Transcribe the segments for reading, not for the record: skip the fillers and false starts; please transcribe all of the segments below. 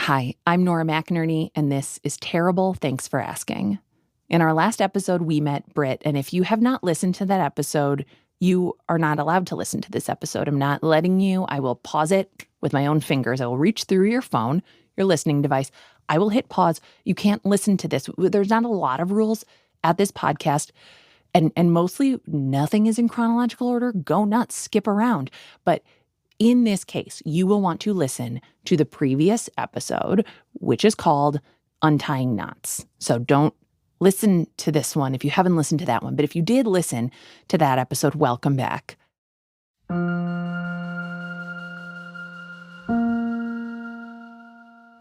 Hi, I'm Nora McInerney, and this is Terrible. Thanks for asking. In our last episode, we met Britt, and if you have not listened to that episode, you are not allowed to listen to this episode. I'm not letting you. I will pause it with my own fingers. I will reach through your phone, your listening device. I will hit pause. You can't listen to this. There's not a lot of rules at this podcast, and mostly nothing is in chronological order. Go nuts, skip around. But in this case, you will want to listen to the previous episode, which is called Untying Knots. So don't listen to this one if you haven't listened to that one. But if you did listen to that episode, welcome back.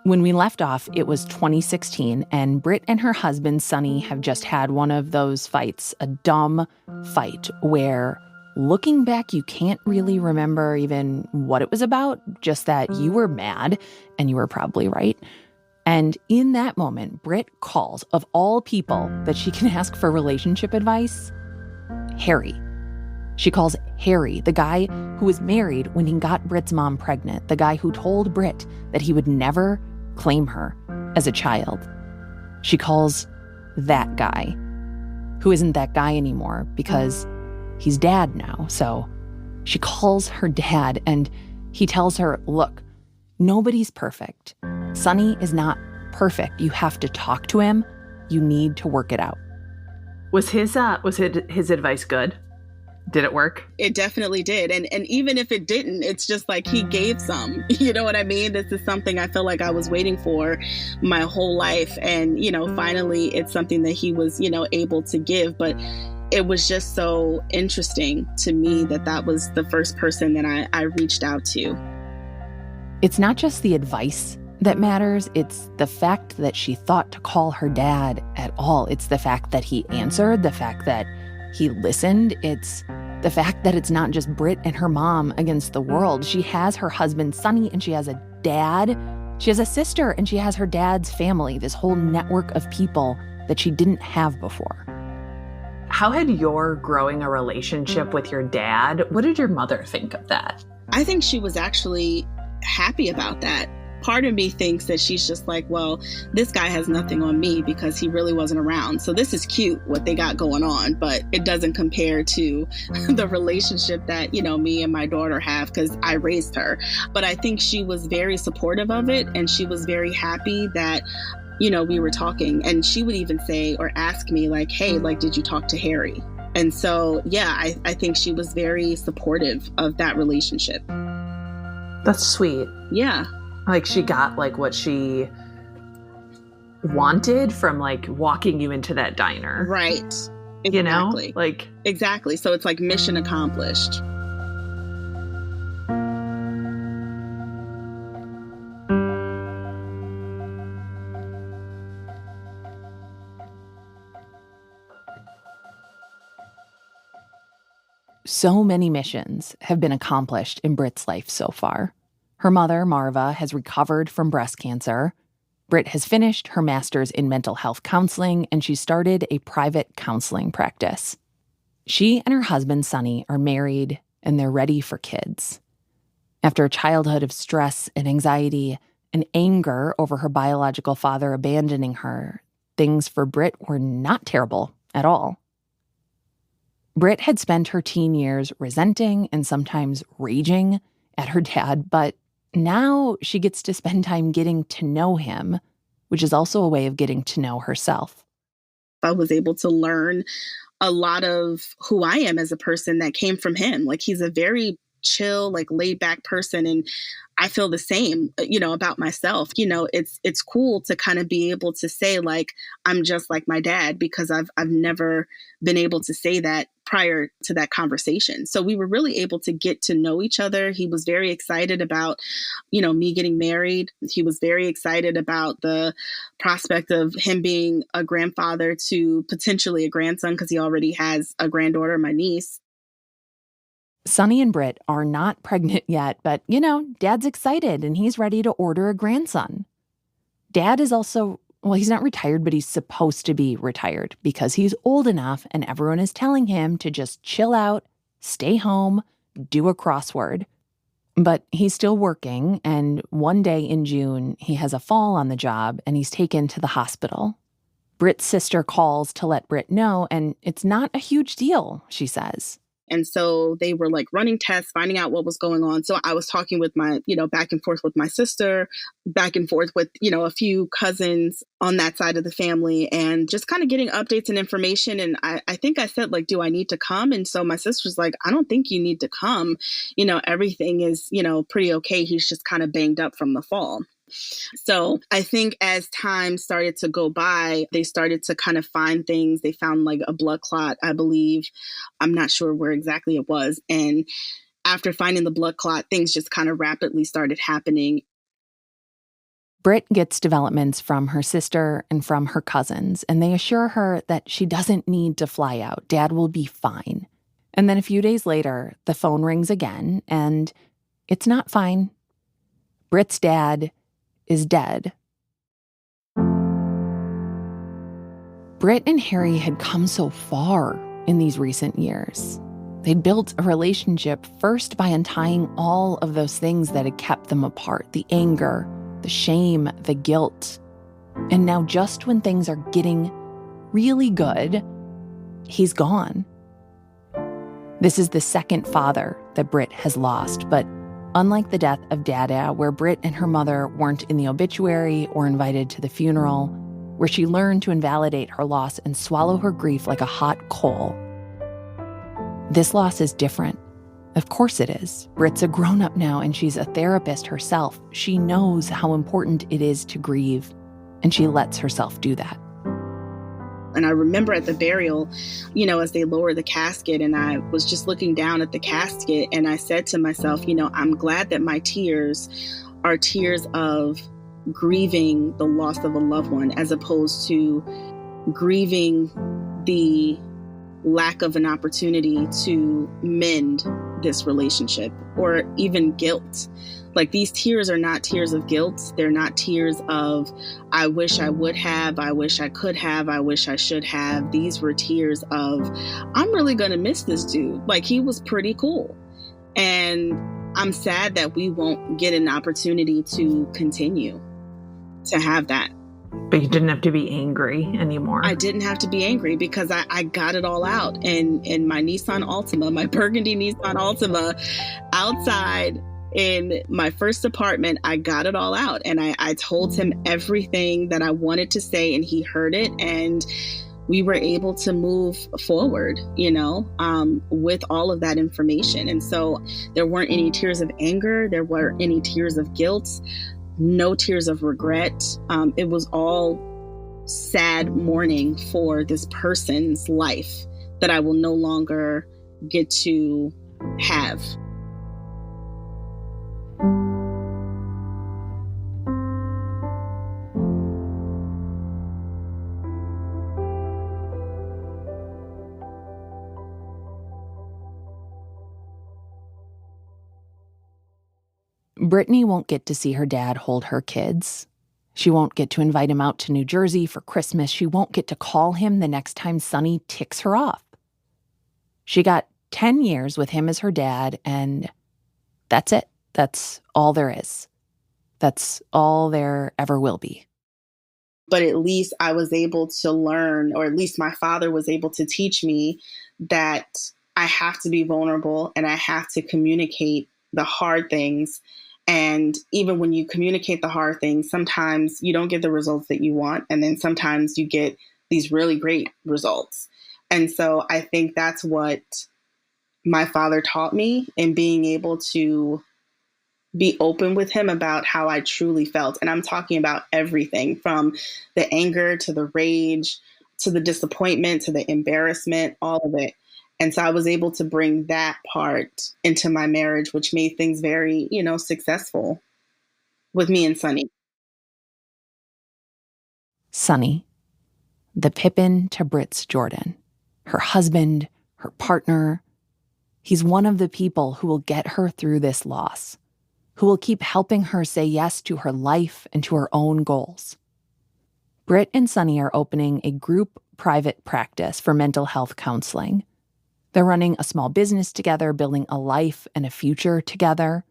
When we left off, it was 2016, and Britt and her husband, Sonny, have just had one of those fights, a dumb fight where, looking back, you can't really remember even what it was about, just that you were mad, and you were probably right. And in that moment, Britt calls, of all people that she can ask for relationship advice, Harry. She calls Harry, the guy who was married when he got Britt's mom pregnant, the guy who told Britt that he would never claim her as a child. She calls that guy, who isn't that guy anymore because he's dad now. So she calls her dad and he tells her, look, nobody's perfect. Sonny is not perfect. You have to talk to him. You need to work it out. Was his advice good? Did it work? It definitely did. And even if it didn't, it's just like he gave some. You know what I mean? This is something I feel like I was waiting for my whole life. And, finally it's something that he was, able to give. But it was just so interesting to me that was the first person that I reached out to. It's not just the advice that matters. It's the fact that she thought to call her dad at all. It's the fact that he answered, the fact that he listened. It's the fact that it's not just Britt and her mom against the world. She has her husband, Sonny, and she has a dad. She has a sister, and she has her dad's family, this whole network of people that she didn't have before. How had your growing a relationship with your dad, what did your mother think of that? I think she was actually happy about that. Part of me thinks that she's just like, well, this guy has nothing on me because he really wasn't around. So this is cute what they got going on, but it doesn't compare to the relationship that, me and my daughter have because I raised her. But I think she was very supportive of it, and she was very happy that we were talking. And she would even say or ask me like, hey, did you talk to Harry? And so, yeah, I think she was very supportive of that relationship. That's sweet. Yeah. She got what she wanted from walking you into that diner. Right. Exactly. Exactly. So it's mission accomplished. So many missions have been accomplished in Britt's life so far. Her mother, Marva, has recovered from breast cancer. Britt has finished her master's in mental health counseling, and she started a private counseling practice. She and her husband, Sonny, are married, and they're ready for kids. After a childhood of stress and anxiety and anger over her biological father abandoning her, things for Britt were not terrible at all. Britt had spent her teen years resenting and sometimes raging at her dad, but now she gets to spend time getting to know him, which is also a way of getting to know herself. I was able to learn a lot of who I am as a person that came from him. He's a very chill, laid back person. And I feel the same, about myself. It's cool to kind of be able to say I'm just like my dad, because I've never been able to say that prior to that conversation. So we were really able to get to know each other. He was very excited about, me getting married. He was very excited about the prospect of him being a grandfather to potentially a grandson, because he already has a granddaughter, my niece. Sonny and Britt are not pregnant yet, but, Dad's excited and he's ready to order a grandson. Dad is also, he's not retired, but he's supposed to be retired because he's old enough and everyone is telling him to just chill out, stay home, do a crossword. But he's still working, and one day in June, he has a fall on the job and he's taken to the hospital. Britt's sister calls to let Britt know, and it's not a huge deal, she says. And so they were like running tests, finding out what was going on. So I was talking with my, back and forth with my sister, back and forth with, a few cousins on that side of the family, and just kind of getting updates and information. And I think I said, like, do I need to come? And so my sister's like, I don't think you need to come. Everything is, pretty okay. He's just kind of banged up from the fall. So I think as time started to go by, they started to kind of find things. They found like a blood clot, I believe. I'm not sure where exactly it was. And after finding the blood clot, things just kind of rapidly started happening. Britt gets developments from her sister and from her cousins, and they assure her that she doesn't need to fly out. Dad will be fine. And then a few days later, the phone rings again, and it's not fine. Britt's dad is dead. Britt and Harry had come so far in these recent years. They'd built a relationship first by untying all of those things that had kept them apart, the anger, the shame, the guilt. And now just when things are getting really good, he's gone. This is the second father that Britt has lost, but unlike the death of Dada, where Britt and her mother weren't in the obituary or invited to the funeral, where she learned to invalidate her loss and swallow her grief like a hot coal, this loss is different. Of course it is. Britt's a grown-up now, and she's a therapist herself. She knows how important it is to grieve, and she lets herself do that. And I remember at the burial, as they lower the casket, and I was just looking down at the casket, and I said to myself, I'm glad that my tears are tears of grieving the loss of a loved one, as opposed to grieving the lack of an opportunity to mend this relationship, or even guilt. Like, these tears are not tears of guilt. They're not tears of, I wish I would have, I wish I could have, I wish I should have. These were tears of, I'm really going to miss this dude. Like, he was pretty cool. And I'm sad that we won't get an opportunity to continue to have that. But you didn't have to be angry anymore. I didn't have to be angry because I got it all out. And in my Nissan Altima, my burgundy Nissan Altima, outside in my first apartment, I got it all out. And I told him everything that I wanted to say, and he heard it. And we were able to move forward, with all of that information. And so there weren't any tears of anger. There weren't any tears of guilt. No tears of regret. It was all sad mourning for this person's life that I will no longer get to have. Brittany won't get to see her dad hold her kids. She won't get to invite him out to New Jersey for Christmas. She won't get to call him the next time Sonny ticks her off. She got 10 years with him as her dad, and that's it. That's all there is. That's all there ever will be. But at least I was able to learn, or at least my father was able to teach me that I have to be vulnerable and I have to communicate the hard things. And even when you communicate the hard things, sometimes you don't get the results that you want. And then sometimes you get these really great results. And so I think that's what my father taught me, in being able to be open with him about how I truly felt. And I'm talking about everything from the anger to the rage, to the disappointment, to the embarrassment, all of it. And so I was able to bring that part into my marriage, which made things very, successful with me and Sonny. Sonny, the Pippin to Britt's Jordan, her husband, her partner. He's one of the people who will get her through this loss, who will keep helping her say yes to her life and to her own goals. Britt and Sonny are opening a group private practice for mental health counseling. They're running a small business together, building a life and a future together.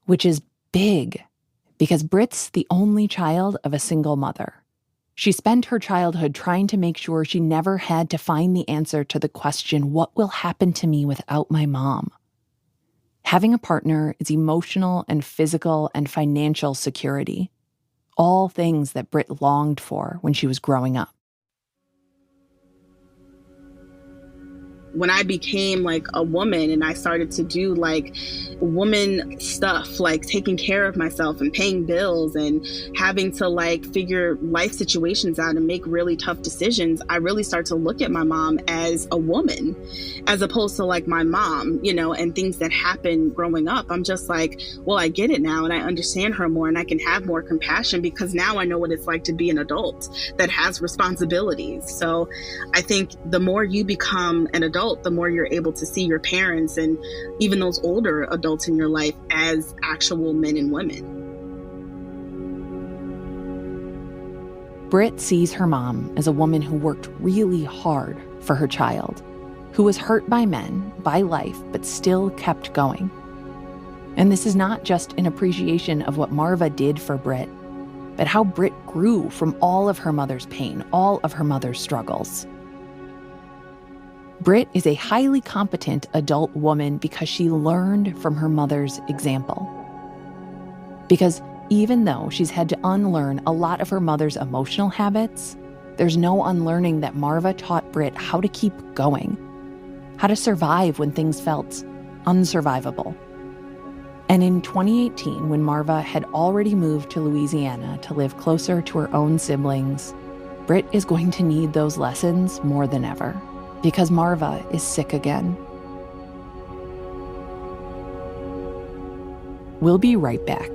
which is big because Britt's the only child of a single mother. She spent her childhood trying to make sure she never had to find the answer to the question, what will happen to me without my mom? Having a partner is emotional and physical and financial security, all things that Britt longed for when she was growing up. When I became like a woman and I started to do like woman stuff, like taking care of myself and paying bills and having to like figure life situations out and make really tough decisions, I really started to look at my mom as a woman as opposed to like my mom, and things that happened growing up. I'm just like, well, I get it now and I understand her more and I can have more compassion because now I know what it's like to be an adult that has responsibilities. So I think the more you become an adult, the more you're able to see your parents and even those older adults in your life as actual men and women. Britt sees her mom as a woman who worked really hard for her child, who was hurt by men, by life, but still kept going. And this is not just an appreciation of what Marva did for Britt, but how Britt grew from all of her mother's pain, all of her mother's struggles. Britt is a highly competent adult woman because she learned from her mother's example. Because even though she's had to unlearn a lot of her mother's emotional habits, there's no unlearning that Marva taught Britt how to keep going, how to survive when things felt unsurvivable. And in 2018, when Marva had already moved to Louisiana to live closer to her own siblings, Britt is going to need those lessons more than ever. Because Marva is sick again. We'll be right back.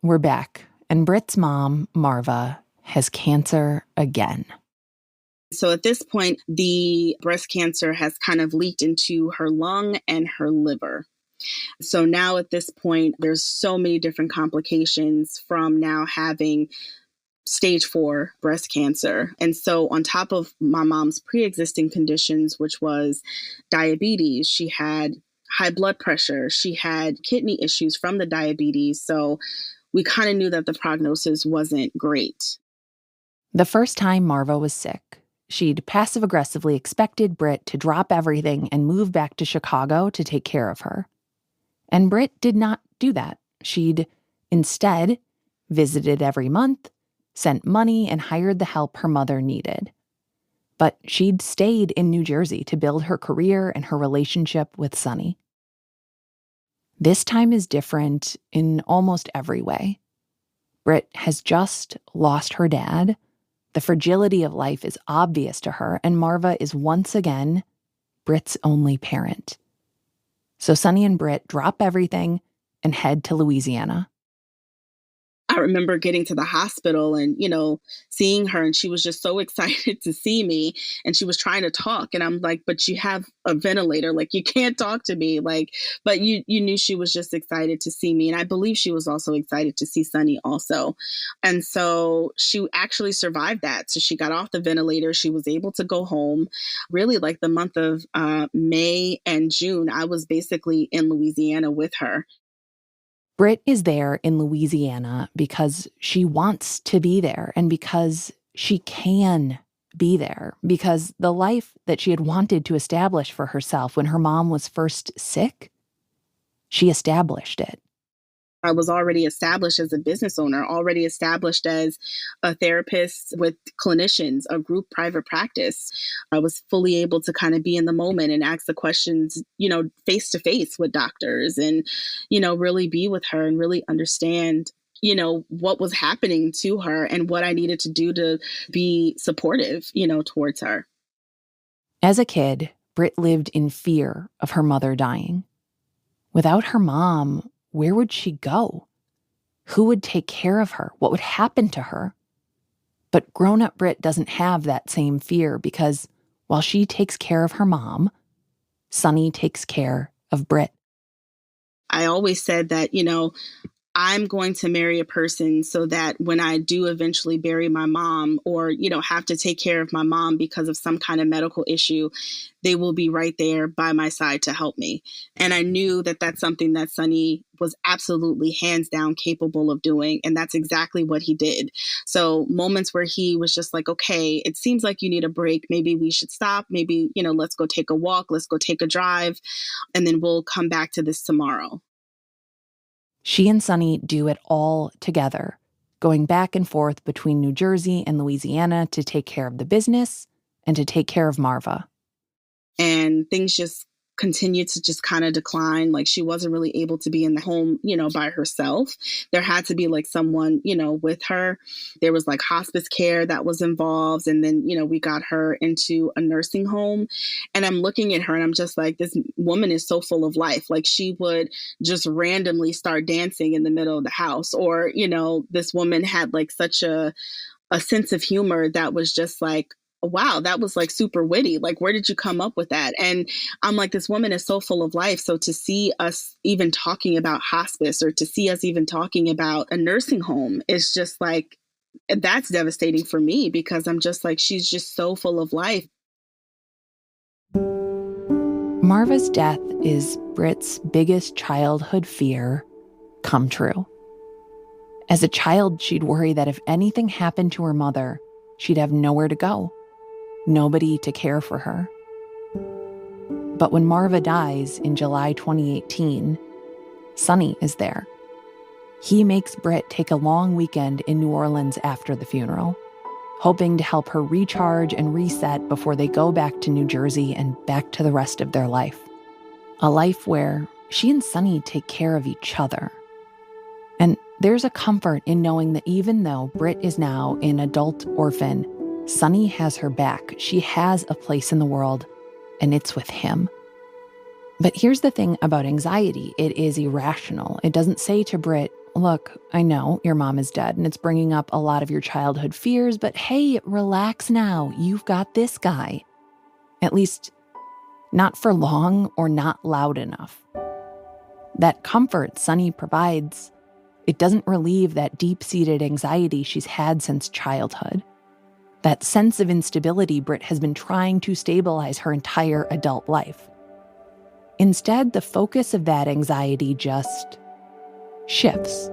We're back, and Britt's mom, Marva, has cancer again. So at this point, the breast cancer has kind of leaked into her lung and her liver. So now at this point, there's so many different complications from now having stage 4 breast cancer. And so on top of my mom's pre-existing conditions, which was diabetes, she had high blood pressure, she had kidney issues from the diabetes. So we kind of knew that the prognosis wasn't great. The first time Marva was sick, she'd passive-aggressively expected Britt to drop everything and move back to Chicago to take care of her. And Britt did not do that. She'd instead visited every month, sent money, and hired the help her mother needed. But she'd stayed in New Jersey to build her career and her relationship with Sonny. This time is different in almost every way. Britt has just lost her dad. The fragility of life is obvious to her, and Marva is once again Britt's only parent. So Sonny and Britt drop everything and head to Louisiana. I remember getting to the hospital and, seeing her, and she was just so excited to see me, and she was trying to talk. And I'm like, but you have a ventilator, like you can't talk to me. But you knew she was just excited to see me. And I believe she was also excited to see Sonny also. And so she actually survived that. So she got off the ventilator. She was able to go home. Really, like the month of May and June, I was basically in Louisiana with her. Britt is there in Louisiana because she wants to be there and because she can be there, because the life that she had wanted to establish for herself when her mom was first sick, she established it. I was already established as a business owner, already established as a therapist with clinicians, a group private practice. I was fully able to kind of be in the moment and ask the questions, face to face with doctors and, really be with her and really understand, what was happening to her and what I needed to do to be supportive, towards her. As a kid, Britt lived in fear of her mother dying. Without her mom, where would she go? Who would take care of her? What would happen to her? But grown-up Britt doesn't have that same fear because while she takes care of her mom, Sunny takes care of Britt. I always said that, I'm going to marry a person so that when I do eventually bury my mom or, have to take care of my mom because of some kind of medical issue, they will be right there by my side to help me. And I knew that that's something that Sonny was absolutely hands down capable of doing. And that's exactly what he did. So moments where he was just like, okay, it seems like you need a break. Maybe we should stop. Maybe, let's go take a walk. Let's go take a drive. And then we'll come back to this tomorrow. She and Sunny do it all together, going back and forth between New Jersey and Louisiana to take care of the business and to take care of Marva. And things just continued to just kind of decline. Like she wasn't really able to be in the home, by herself. There had to be like someone, with her. There was like hospice care that was involved. And then, we got her into a nursing home. And I'm looking at her and I'm just like, this woman is so full of life. Like she would just randomly start dancing in the middle of the house. Or, this woman had like such a sense of humor that was just like, wow, that was like super witty. Like, where did you come up with that? And I'm like, this woman is so full of life. So to see us even talking about hospice or to see us even talking about a nursing home is just like, that's devastating for me because I'm just like, she's just so full of life. Marva's death is Britt's biggest childhood fear come true. As a child, she'd worry that if anything happened to her mother, she'd have nowhere to go. Nobody to care for her. But when Marva dies in July 2018, Sunny is there. He makes Britt take a long weekend in New Orleans after the funeral, hoping to help her recharge and reset before they go back to New Jersey and back to the rest of their life. A life where she and Sunny take care of each other. And there's a comfort in knowing that even though Britt is now an adult orphan, Sunny has her back. She has a place in the world, and it's with him. But here's the thing about anxiety. It is irrational. It doesn't say to Britt, look, I know your mom is dead, and it's bringing up a lot of your childhood fears, but hey, relax now. You've got this guy. At least, not for long or not loud enough. That comfort Sunny provides, it doesn't relieve that deep-seated anxiety she's had since childhood. That sense of instability Britt has been trying to stabilize her entire adult life. Instead, the focus of that anxiety just shifts.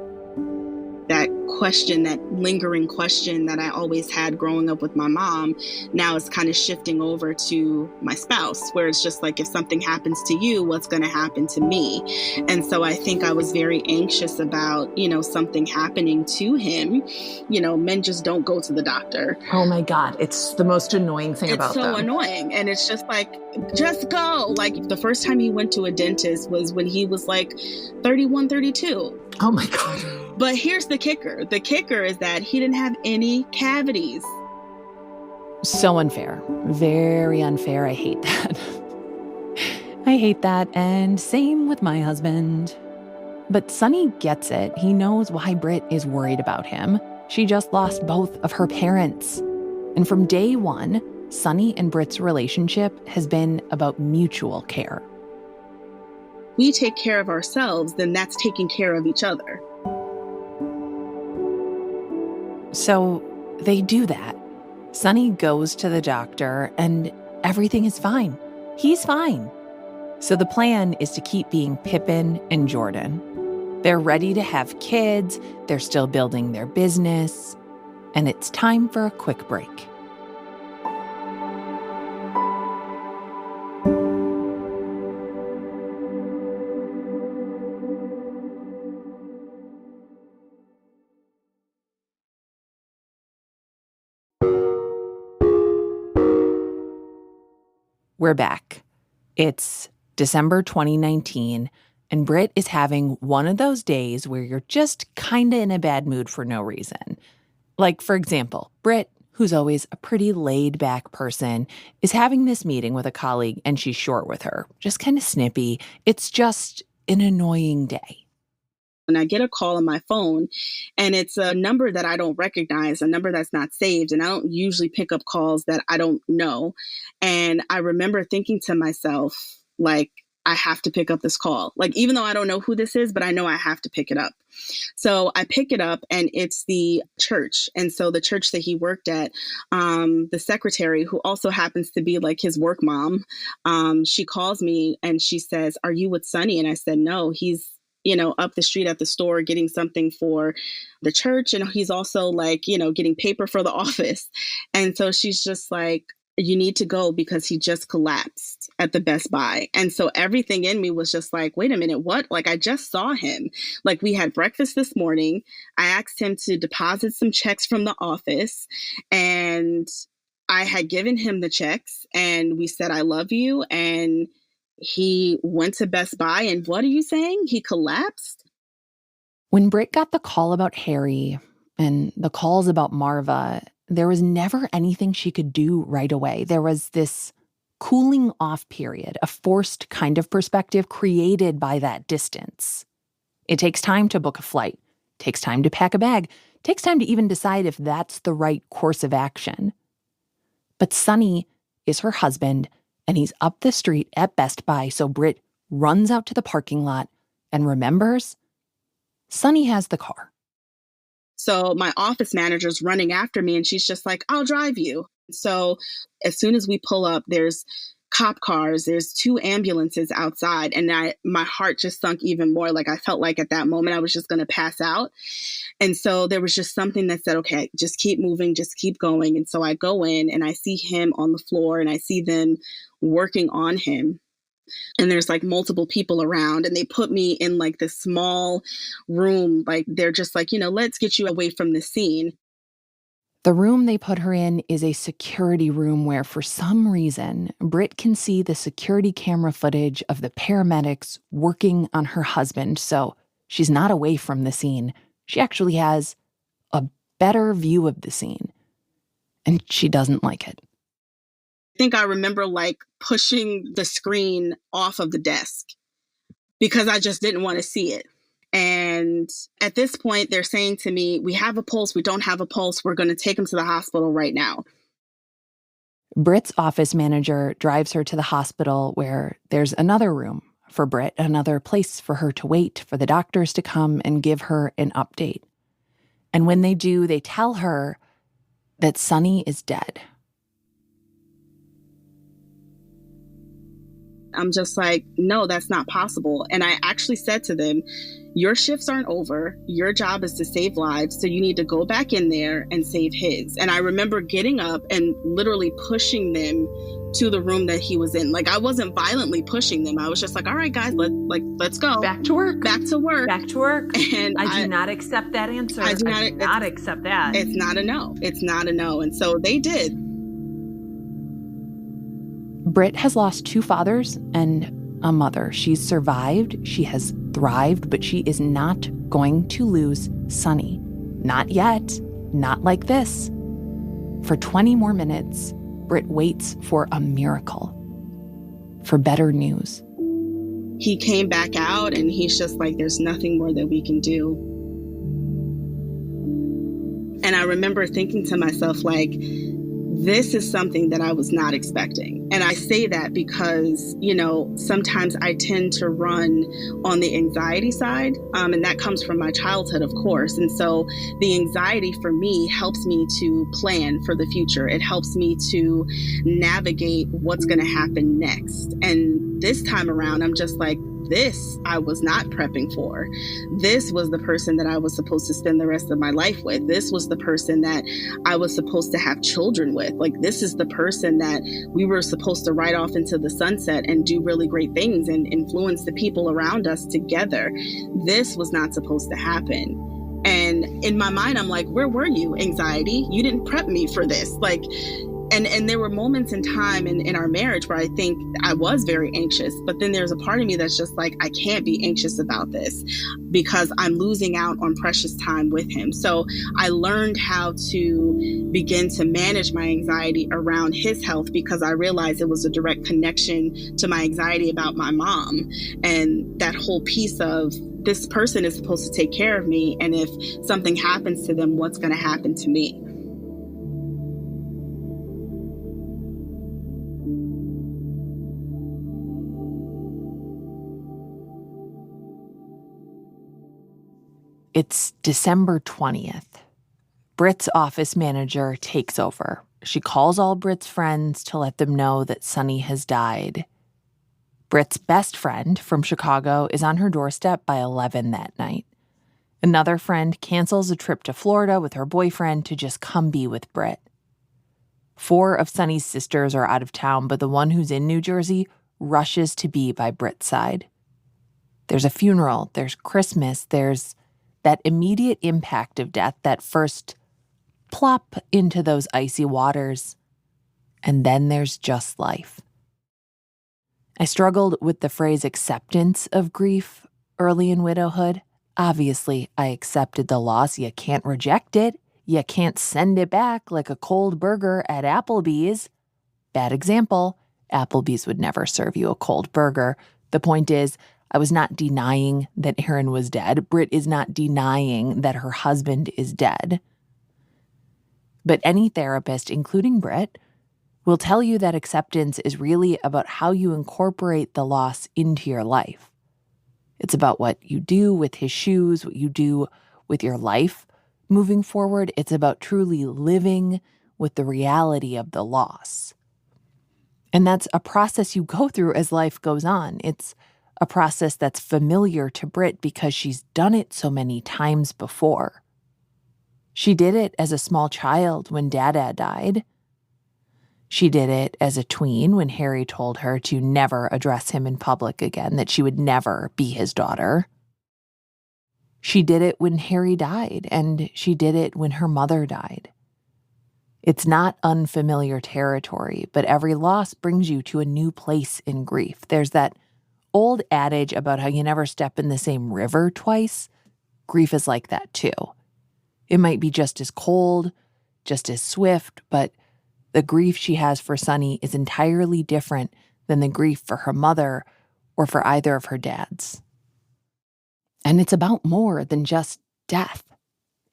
That question, that lingering question that I always had growing up with my mom, now is kind of shifting over to my spouse, where it's just like, if something happens to you, what's going to happen to me? And so I think I was very anxious about, something happening to him. Men just don't go to the doctor. Oh my God. It's the most annoying thing about them. It's so annoying. And it's just like, just go. Like the first time he went to a dentist was when he was like 31, 32. Oh my God. But here's the kicker. The kicker is that he didn't have any cavities. So unfair. Very unfair. I hate that. I hate that. And same with my husband. But Sunny gets it. He knows why Britt is worried about him. She just lost both of her parents. And from day one, Sunny and Britt's relationship has been about mutual care. We take care of ourselves, then that's taking care of each other. So they do that. Sunny goes to the doctor and everything is fine. He's fine. So the plan is to keep being Pippin and Jordan. They're ready to have kids. They're still building their business. And it's time for a quick break. We're back. It's December 2019, and Britt is having one of those days where you're just kinda in a bad mood for no reason. Like, for example, Britt, who's always a pretty laid-back person, is having this meeting with a colleague and she's short with her. Just kinda snippy. It's just an annoying day. And I get a call on my phone, and it's a number that I don't recognize, a number that's not saved. And I don't usually pick up calls that I don't know. And I remember thinking to myself, like, I have to pick up this call. Like, even though I don't know who this is, but I know I have to pick it up. So I pick it up, and it's the church. And so the church that he worked at, the secretary, who also happens to be like his work mom, she calls me and she says, "Are you with Sonny?" And I said, "No, he's up the street at the store getting something for the church. And he's also like, getting paper for the office." And so she's just like, "You need to go because he just collapsed at the Best Buy." And so everything in me was just like, wait a minute, what? Like, I just saw him. Like, we had breakfast this morning. I asked him to deposit some checks from the office, and I had given him the checks, and we said, "I love you." And he went to Best Buy, and what are you saying? He collapsed? When Britt got the call about Harry and the calls about Marva, there was never anything she could do right away. There was this cooling off period, a forced kind of perspective created by that distance. It takes time to book a flight, takes time to pack a bag, takes time to even decide if that's the right course of action. But Sonny is her husband, and he's up the street at Best Buy, so Britt runs out to the parking lot and remembers Sonny has the car. So my office manager's running after me, and she's just like, "I'll drive you." So as soon as we pull up, there's cop cars, there's 2 ambulances outside, and my heart just sunk even more. Like, I felt like at that moment I was just going to pass out. And so there was just something that said, okay, just keep moving, just keep going. And so I go in and I see him on the floor, and I see them working on him. And there's like multiple people around, and they put me in like this small room. Like, they're just like, let's get you away from the scene. The room they put her in is a security room where, for some reason, Britt can see the security camera footage of the paramedics working on her husband. So she's not away from the scene. She actually has a better view of the scene. And she doesn't like it. I think I remember like pushing the screen off of the desk because I just didn't want to see it. And at this point, they're saying to me, "We have a pulse. We don't have a pulse. We're going to take him to the hospital right now." Britt's office manager drives her to the hospital, where there's another room for Britt, another place for her to wait for the doctors to come and give her an update. And when they do, they tell her that Sonny is dead. I'm just like, no, that's not possible. And I actually said to them, "Your shifts aren't over. Your job is to save lives. So you need to go back in there and save his." And I remember getting up and literally pushing them to the room that he was in. Like, I wasn't violently pushing them. I was just like, "All right, guys, let's go. Back to work. Back to work. Back to work." And I do not accept that answer. I do not accept that. It's not a no. It's not a no. And so they did. Britt has lost 2 fathers and a mother. She's survived, she has thrived, but she is not going to lose Sonny. Not yet. Not like this. For 20 more minutes, Britt waits for a miracle, for better news. He came back out, and he's just like, "There's nothing more that we can do." And I remember thinking to myself, like, this is something that I was not expecting. And I say that because, sometimes I tend to run on the anxiety side, and that comes from my childhood, of course. And so the anxiety for me helps me to plan for the future. It helps me to navigate what's going to happen next. And this time around, I'm just like, this I was not prepping for. This was the person that I was supposed to spend the rest of my life with. This was the person that I was supposed to have children with. Like, this is the person that we were supposed to ride off into the sunset and do really great things and influence the people around us together. This was not supposed to happen. And in my mind, I'm like, where were you, anxiety? You didn't prep me for this. Like, And there were moments in time in our marriage where I think I was very anxious, but then there's a part of me that's just like, I can't be anxious about this because I'm losing out on precious time with him. So I learned how to begin to manage my anxiety around his health because I realized it was a direct connection to my anxiety about my mom and that whole piece of this person is supposed to take care of me. And if something happens to them, what's going to happen to me? It's December 20th. Britt's office manager takes over. She calls all Britt's friends to let them know that Sunny has died. Britt's best friend from Chicago is on her doorstep by 11 that night. Another friend cancels a trip to Florida with her boyfriend to just come be with Britt. 4 of Sunny's sisters are out of town, but the one who's in New Jersey rushes to be by Britt's side. There's a funeral, there's Christmas, there's that immediate impact of death, that first plop into those icy waters, and then there's just life. I struggled with the phrase acceptance of grief early in widowhood. Obviously, I accepted the loss. You can't reject it. You can't send it back like a cold burger at Applebee's. Bad example. Applebee's would never serve you a cold burger. The point is, I was not denying that Aaron was dead. Britt is not denying that her husband is dead. But any therapist, including Britt, will tell you that acceptance is really about how you incorporate the loss into your life. It's about what you do with his shoes, what you do with your life moving forward. It's about truly living with the reality of the loss. And that's a process you go through as life goes on. It's a process that's familiar to Britt because she's done it so many times before. She did it as a small child when Dada died. She did it as a tween when Harry told her to never address him in public again, that she would never be his daughter. She did it when Harry died, and she did it when her mother died. It's not unfamiliar territory, but every loss brings you to a new place in grief. There's that old adage about how you never step in the same river twice. Grief is like that too. It might be just as cold, just as swift, but the grief she has for Sunny is entirely different than the grief for her mother or for either of her dads. And it's about more than just death.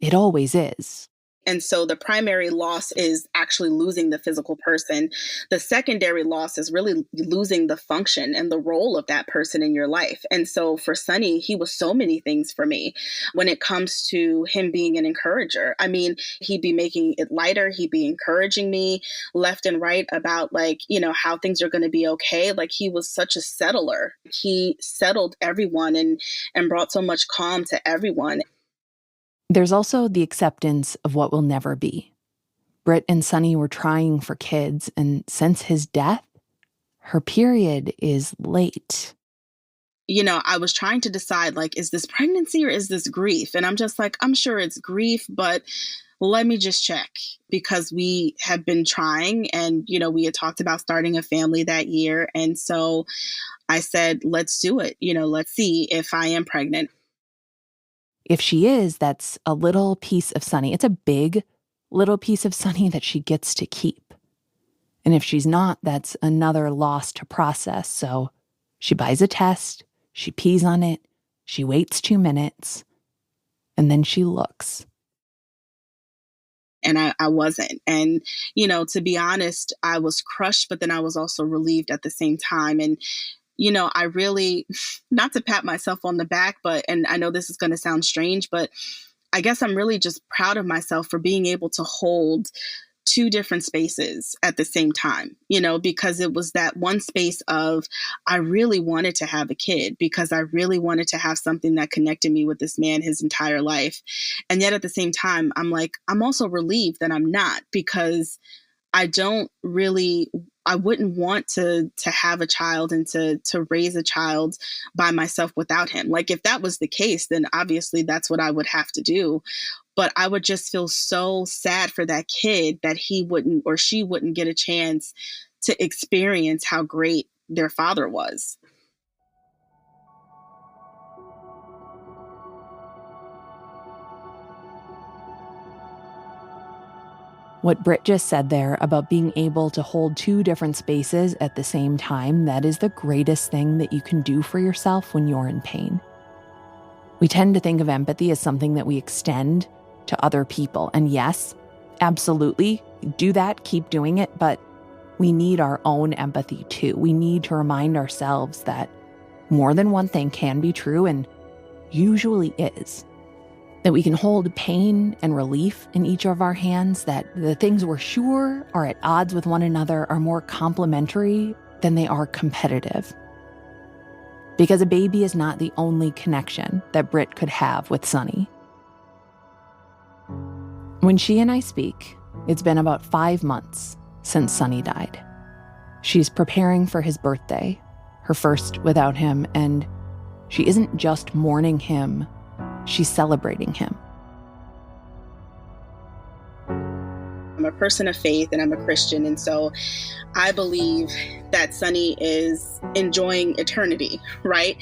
It always is. And so the primary loss is actually losing the physical person. The secondary loss is really losing the function and the role of that person in your life. And so for Sunny, he was so many things for me when it comes to him being an encourager. I mean, he'd be making it lighter. He'd be encouraging me left and right about how things are going to be okay. Like he was such a settler. He settled everyone and brought so much calm to everyone. There's also the acceptance of what will never be. Britt and Sunny were trying for kids, and since his death, her period is late. I was trying to decide, is this pregnancy or is this grief? And I'm just like, I'm sure it's grief, but let me just check, because we have been trying and, we had talked about starting a family that year. And so I said, let's do it. Let's see if I am pregnant. If she is, that's a little piece of Sunny. It's a big little piece of Sunny that she gets to keep. And if she's not, that's another loss to process. So she buys a test, she pees on it, she waits 2 minutes, and then she looks. And I wasn't. And, to be honest, I was crushed, but then I was also relieved at the same time. And I really, not to pat myself on the back, and I know this is going to sound strange, but I guess I'm really just proud of myself for being able to hold 2 different spaces at the same time, because it was that one space of, I really wanted to have a kid because I really wanted to have something that connected me with this man his entire life. And yet at the same time, I'm also relieved that I'm not, because I don't really I wouldn't want to have a child and to raise a child by myself without him. Like if that was the case, then obviously that's what I would have to do. But I would just feel so sad for that kid that he wouldn't or she wouldn't get a chance to experience how great their father was. What Britt just said there about being able to hold two different spaces at the same time, that is the greatest thing that you can do for yourself when you're in pain. We tend to think of empathy as something that we extend to other people. And yes, absolutely, do that, keep doing it, but we need our own empathy too. We need to remind ourselves that more than one thing can be true and usually is. That we can hold pain and relief in each of our hands, that the things we're sure are at odds with one another are more complementary than they are competitive. Because a baby is not the only connection that Britt could have with Sonny. When she and I speak, it's been about 5 months since Sonny died. She's preparing for his birthday, her first without him, and she isn't just mourning him, she's celebrating him. I'm a person of faith and I'm a Christian. And so I believe that Sonny is enjoying eternity, right?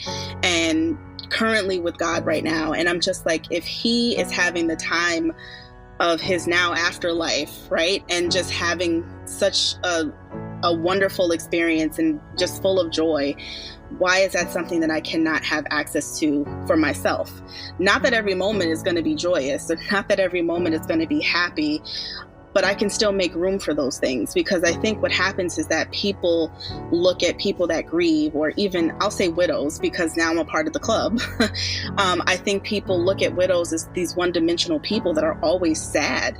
And currently with God right now. And I'm just like, if he is having the time of his now afterlife, right? And just having such a wonderful experience and just full of joy, why is that something that I cannot have access to for myself? Not that every moment is going to be joyous, or not that every moment is going to be happy, but I can still make room for those things, because I think what happens is that people look at people that grieve, or even I'll say widows, because now I'm a part of the club. I think people look at widows as these one-dimensional people that are always sad.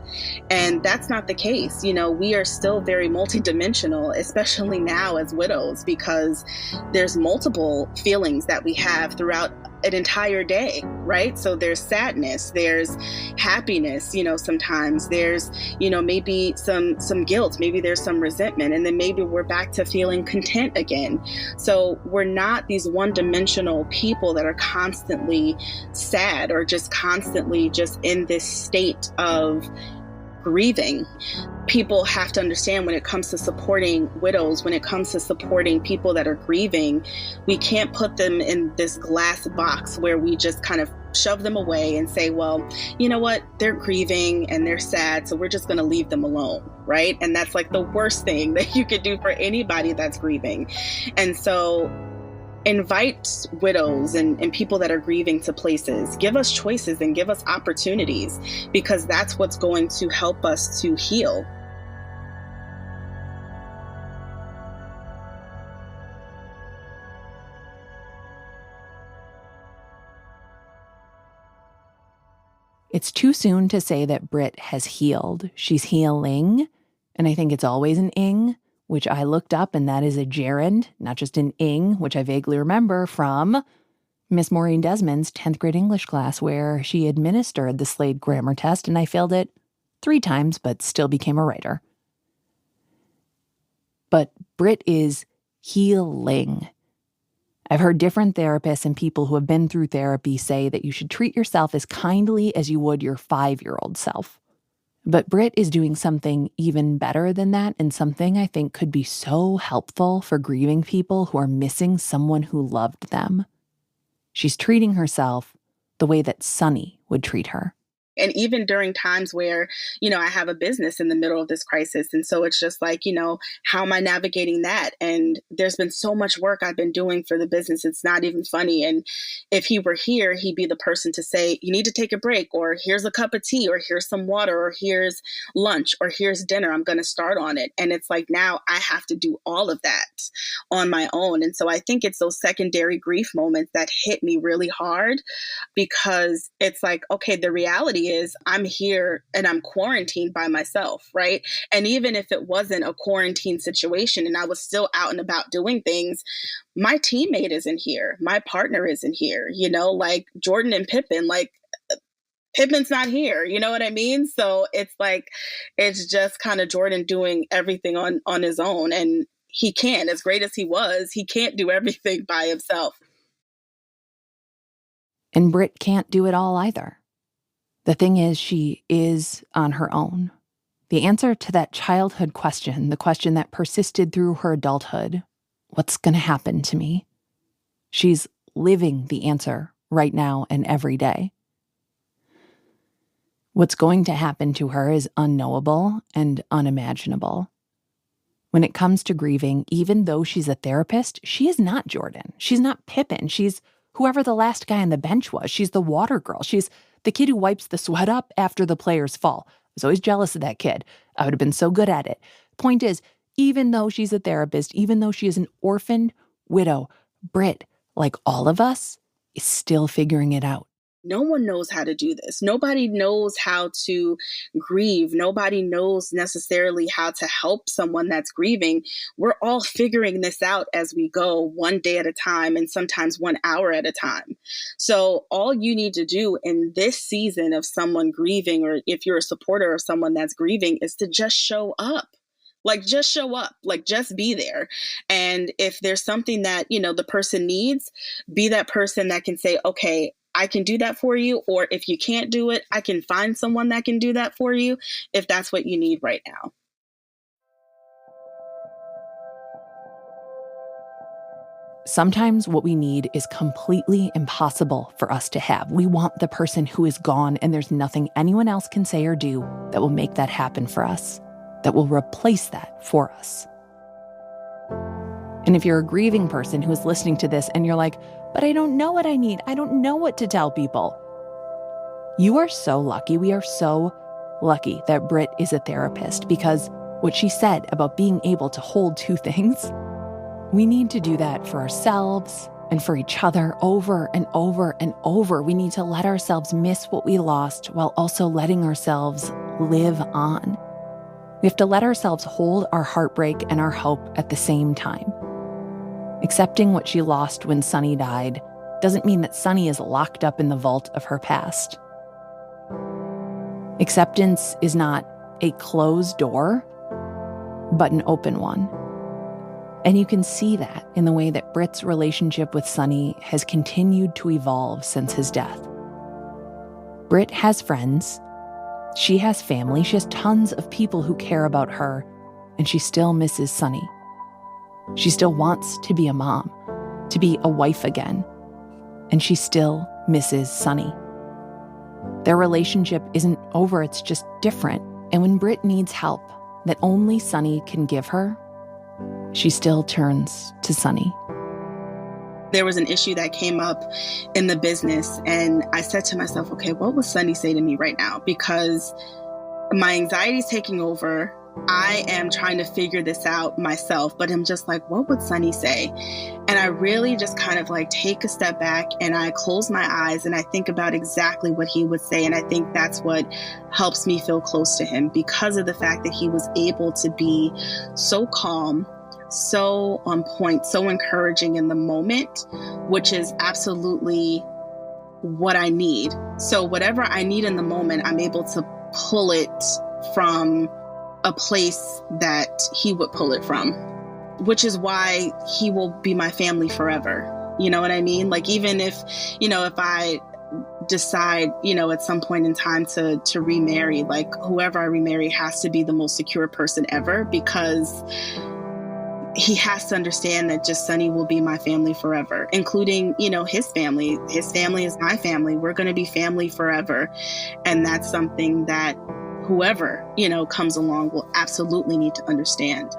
And that's not the case. You know, we are still very multidimensional, especially now as widows, because there's multiple feelings that we have throughout an entire day, right? So there's sadness, there's happiness, you know, sometimes there's, you know, maybe some guilt, maybe there's some resentment, and then maybe we're back to feeling content again. So we're not these one-dimensional people that are constantly sad or just constantly just in this state of grieving. People have to understand, when it comes to supporting widows, when it comes to supporting people that are grieving, we can't put them in this glass box where we just kind of shove them away and say, well, you know what, they're grieving and they're sad, so we're just going to leave them alone, right? And that's like the worst thing that you could do for anybody that's grieving. And so invite widows and people that are grieving to places. Give us choices and give us opportunities, because that's what's going to help us to heal. It's too soon to say that Britt has healed. She's healing, and I think it's always an ing, which I looked up, and that is a gerund, not just an ing, which I vaguely remember from Miss Maureen Desmond's 10th grade English class, where she administered the Slade grammar test, and I failed it 3 times, but still became a writer. But Britt is healing. I've heard different therapists and people who have been through therapy say that you should treat yourself as kindly as you would your 5-year-old self. But Britt is doing something even better than that, and something I think could be so helpful for grieving people who are missing someone who loved them. She's treating herself the way that Sonny would treat her. And even during times where, you know, I have a business in the middle of this crisis. And so it's just like, you know, how am I navigating that? And there's been so much work I've been doing for the business. It's not even funny. And if he were here, he'd be the person to say, you need to take a break, or here's a cup of tea, or here's some water, or here's lunch, or here's dinner. I'm going to start on it. And it's like, now I have to do all of that on my own. And so I think it's those secondary grief moments that hit me really hard, because it's like, okay, the reality is I'm here and I'm quarantined by myself, right? And even if it wasn't a quarantine situation and I was still out and about doing things, my teammate isn't here. My partner isn't here, you know, like Jordan and Pippen, like Pippin's not here. You know what I mean? So it's like, it's just kind of Jordan doing everything on his own. And he can't, as great as he can't do everything by himself. And Britt can't do it all either. The thing is, she is on her own. The answer to that childhood question, the question that persisted through her adulthood, what's going to happen to me? She's living the answer right now and every day. What's going to happen to her is unknowable and unimaginable. When it comes to grieving, even though she's a therapist, she is not Jordan. She's not Pippin. She's whoever the last guy on the bench was. She's the water girl. She's the kid who wipes the sweat up after the players fall. I was always jealous of that kid. I would have been so good at it. Point is, even though she's a therapist, even though she is an orphaned widow, Britt, like all of us, is still figuring it out. No one knows how to do this. Nobody knows how to grieve. Nobody knows necessarily how to help someone that's grieving. We're all figuring this out as we go, one day at a time, and sometimes 1 hour at a time. So all you need to do in this season of someone grieving, or if you're a supporter of someone that's grieving, is to just show up. Like, just show up, like, just be there. And if there's something that, the person needs, be that person that can say, okay, I can do that for you. Or if you can't do it, I can find someone that can do that for you if that's what you need right now. Sometimes what we need is completely impossible for us to have. We want the person who is gone, and there's nothing anyone else can say or do that will make that happen for us, that will replace that for us. And if you're a grieving person who is listening to this and you're like, but I don't know what I need, I don't know what to tell people. You are so lucky. We are so lucky that Britt is a therapist, because what she said about being able to hold two things, we need to do that for ourselves and for each other over and over and over. We need to let ourselves miss what we lost while also letting ourselves live on. We have to let ourselves hold our heartbreak and our hope at the same time. Accepting what she lost when Sunny died doesn't mean that Sunny is locked up in the vault of her past. Acceptance is not a closed door, but an open one. And you can see that in the way that Britt's relationship with Sunny has continued to evolve since his death. Britt has friends. She has family. She has tons of people who care about her, and she still misses Sunny. She still wants to be a mom, to be a wife again, and she still misses Sunny. Their relationship isn't over, it's just different. And when Britt needs help that only Sunny can give her, she still turns to Sunny. There was an issue that came up in the business, and I said to myself, okay, what would Sunny say to me right now? Because my anxiety is taking over. I am trying to figure this out myself, but I'm just like, what would Sunny say? And I really just kind of like take a step back and I close my eyes and I think about exactly what he would say. And I think that's what helps me feel close to him, because of the fact that he was able to be so calm, so on point, so encouraging in the moment, which is absolutely what I need. So whatever I need in the moment, I'm able to pull it from a place that he would pull it from, which is why he will be my family forever. You know what I mean? Like, even if I decide, at some point in time to remarry, like, whoever I remarry has to be the most secure person ever, because he has to understand that just Sunny will be my family forever, including, his family. His family is my family. We're going to be family forever. And that's something that whoever, comes along will absolutely need to understand.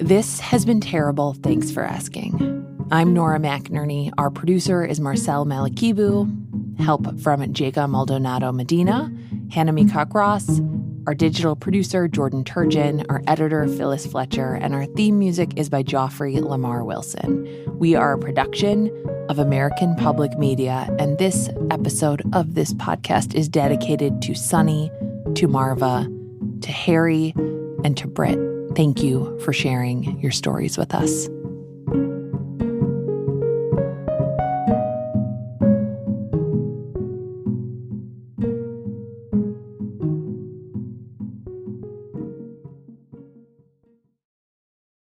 This has been terrible. Thanks for asking. I'm Nora McInerney. Our producer is Marcel Malakibu. Help from Jacob Maldonado Medina, Hannah Meacock Ross, our digital producer, Jordan Turgeon, our editor, Phyllis Fletcher, and our theme music is by Joffrey Lamar Wilson. We are a production of American Public Media, and this episode of this podcast is dedicated to Sunny, to Marva, to Harry, and to Britt. Thank you for sharing your stories with us.